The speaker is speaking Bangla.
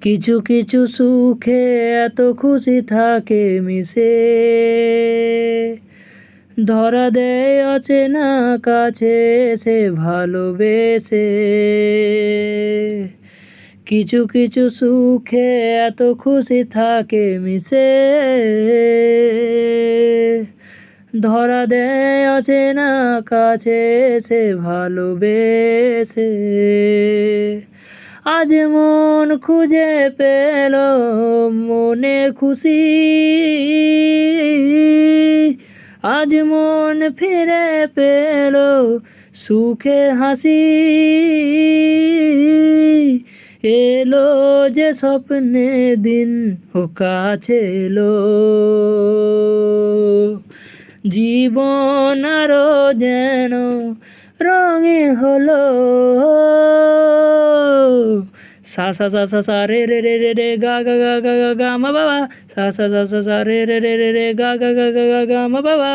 কিছু কিছু সুখে এত খুশি থাকে মিশে, ধরা দেয় অচেনা কাছে এসে ভালোবেসে। কিছু কিছু সুখে এত খুশি থাকে মিশে, ধরা দেয় অচেনা কাছে এসে ভালোবেসে। আজ মন খুঁজে পেল মনের খুশি, আজ মন ফিরে পেল সুখে হাসি। এলো যে স্বপ্নে দিন ও কাছে এলো, জীবন আরো যেন রঙে হলো। সা সা সা সা সা রে রে রে রে রে গা গা গা গা গা গা মা বাবা, সা সা সা সা সা রে রে রে রে রে গা গা গা গা গা গা মা বাবা।